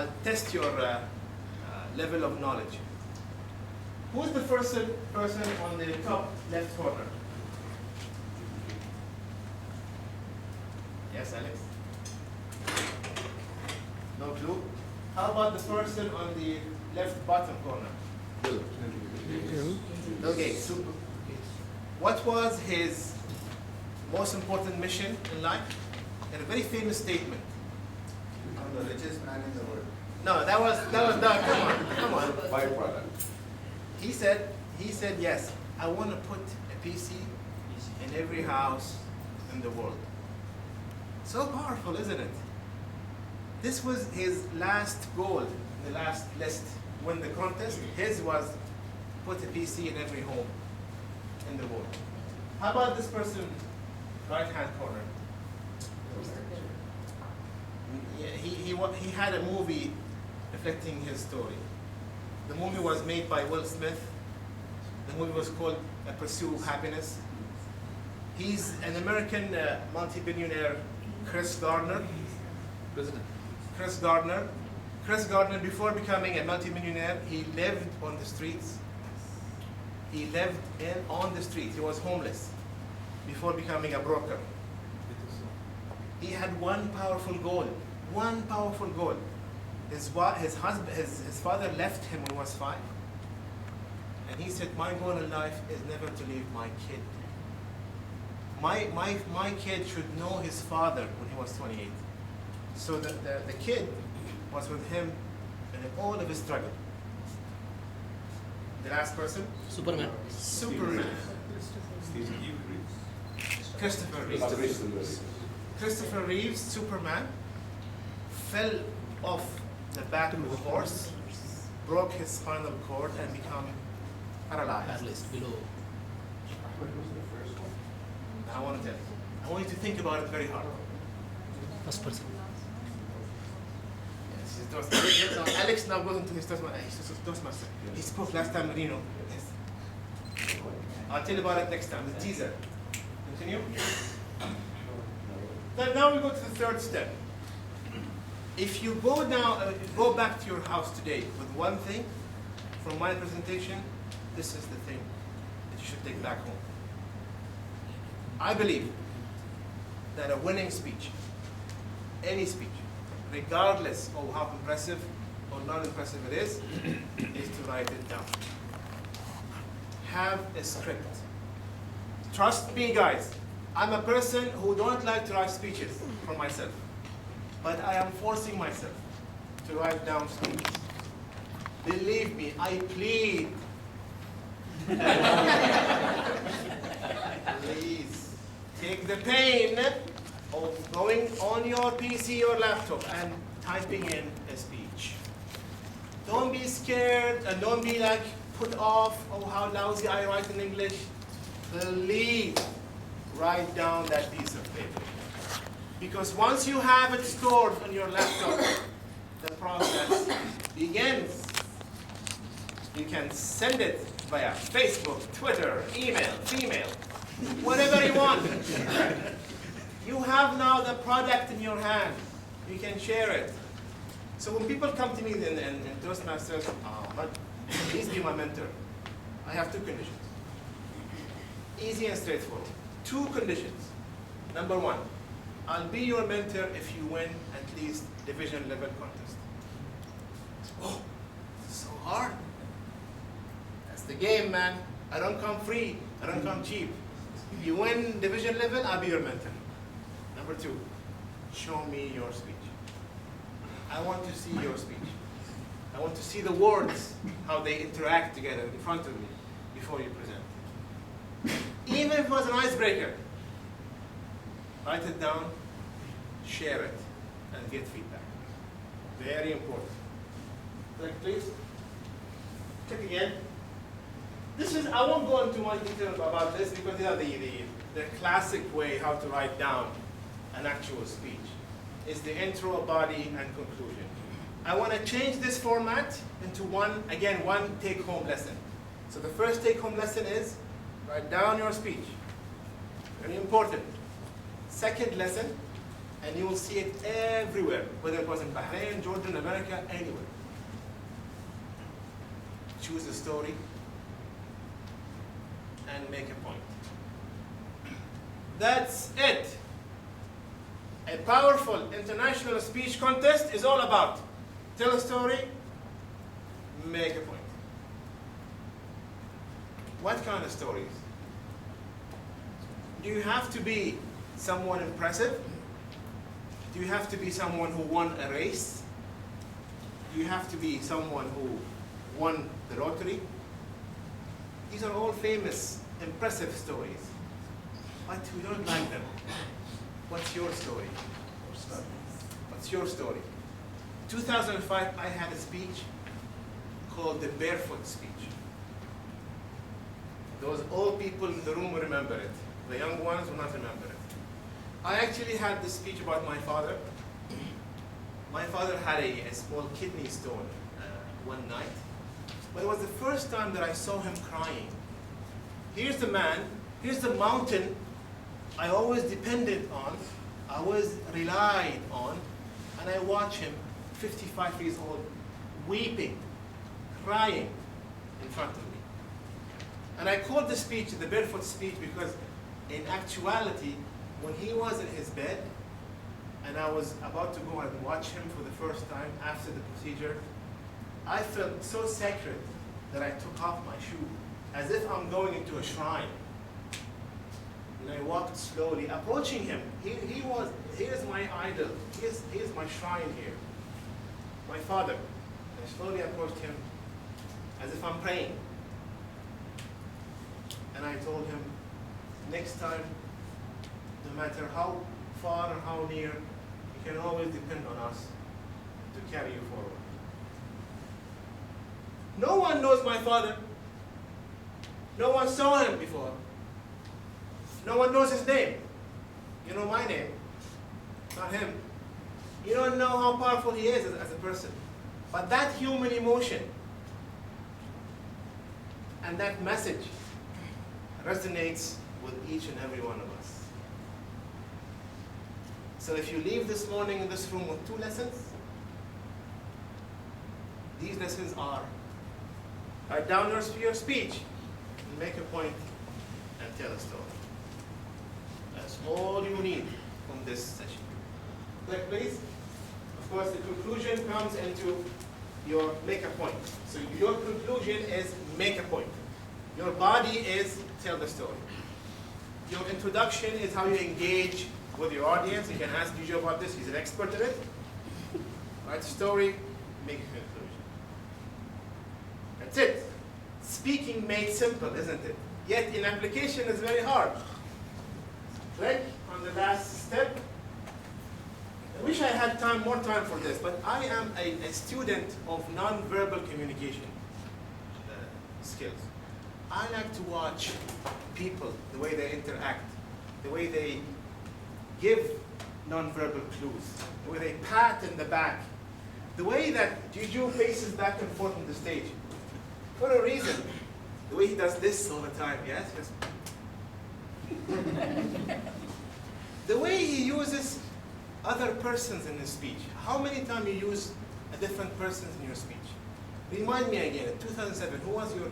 I'll test your level of knowledge. Who's the first person on the top left corner? Yes, Alex? No clue? How about the person on the left bottom corner? Bill Gates. What was his most important mission in life? In a very famous statement. I'm the richest man in the world. No, that was come on. Byproduct. He said yes, I want to put a PC in every house in the world. So powerful, isn't it? This was his last goal in the last list. When the contest, his was put a PC in every home in the world. How about this person, right hand corner? Yeah, he had a movie reflecting his story. The movie was made by Will Smith. The movie was called A Pursuit of Happiness. He's an American multi-billionaire, Chris Gardner. President. Chris Gardner. Chris Gardner, before becoming a multi-millionaire, he lived on the streets. He lived on the streets. He was homeless before becoming a broker. He had one powerful goal. One powerful goal. His father left him when he was 5. And he said, my goal in life is never to leave my kid. My kid should know his father when he was 28. So the kid was with him in all of his struggle. The last person? Superman. Superman. Christopher Reeves. Christopher Reeves, Superman, fell off the back of a horse, broke his spinal cord, and became paralyzed. Paralyzed below. I want to tell you. I want you to think about it very hard. First person. Yes, his Toastmaster. Alex now goes into his Toastmaster. He spoke last time, Marino. Yes. I'll tell you about it next time. The teaser. Continue. Then now we go to the third step. If you go now, go back to your house today with one thing from my presentation, this is the thing that you should take back home. I believe that a winning speech, any speech, regardless of how impressive or not impressive it is to write it down. Have a script. Trust me, guys. I'm a person who don't like to write speeches for myself, but I am forcing myself to write down speeches. Believe me, I plead. Please take the pain of going on your PC or laptop and typing in a speech. Don't be scared and don't be like put off, oh how lousy I write in English. Please write down that piece of paper. Because once you have it stored on your laptop, the process begins. You can send it via Facebook, Twitter, email, female, whatever you want. You have now the product in your hand. You can share it. So when people come to me in Toastmasters, please be my mentor. I have 2 conditions. Easy and straightforward. 2 conditions. Number 1, I'll be your mentor if you win at least division level contest. Oh, so hard. That's the game, man. I don't come free. I don't come cheap. If you win division level, I'll be your mentor. Number 2, show me your speech. I want to see your speech. I want to see the words, how they interact together in front of me before you present. Even if it was an icebreaker, write it down, share it, and get feedback. Very important. Click, please. Click again. This is, I won't go into much detail about this because these are the classic way how to write down an actual speech. Is the intro, body, and conclusion. I want to change this format into one take-home lesson. So the first take-home lesson is write down your speech. Very important. Second lesson, And you will see it everywhere, whether it was in Bahrain, Jordan, America, anywhere. Choose a story and make a point. That's it. A powerful international speech contest is all about tell a story, make a point. What kind of stories? Do you have to be someone impressive? Do you have to be someone who won a race? Do you have to be someone who won the lottery? These are all famous, impressive stories, but we don't like them. What's your story? What's your story? 2005, I had a speech called the Barefoot Speech. Those old people in the room will remember it. The young ones will not remember it. I actually had this speech about my father. My father had a small kidney stone one night, but it was the first time that I saw him crying. Here's the man, here's the mountain I always depended on, I always relied on, and I watch him, 55 years old, weeping, crying in front of me. And I called the speech the Barefoot Speech because in actuality, when he was in his bed, and I was about to go and watch him for the first time after the procedure, I felt so sacred that I took off my shoe, as if I'm going into a shrine. And I walked slowly, approaching him. Here's my idol, here's my shrine here, my father. I slowly approached him, as if I'm praying. And I told him, next time, no matter how far or how near, you can always depend on us to carry you forward. No one knows my father. No one saw him before. No one knows his name. You know my name, not him. You don't know how powerful he is as a person. But that human emotion and that message resonates with each and every one of us. So if you leave this morning in this room with 2 lessons, these lessons are write down your speech, and make a point, and tell a story. That's all you need from this session. Click, please. Of course, the conclusion comes into your make a point. So your conclusion is make a point. Your body is tell the story. Your introduction is how you engage with your audience. You can ask DJ about this, he's an expert in it. Write a story, make a conclusion. That's it. Speaking made simple, isn't it? Yet in application it's very hard. Click on the last step. I wish I had more time for this, but I am a student of non-verbal communication skills. I like to watch people, the way they interact, the way they give non-verbal clues, the way they pat in the back, the way that Juju paces back and forth on the stage. For a reason. The way he does this all the time, yes? The way he uses other persons in his speech. How many times you use a different person in your speech? Remind me again, in 2007, who was your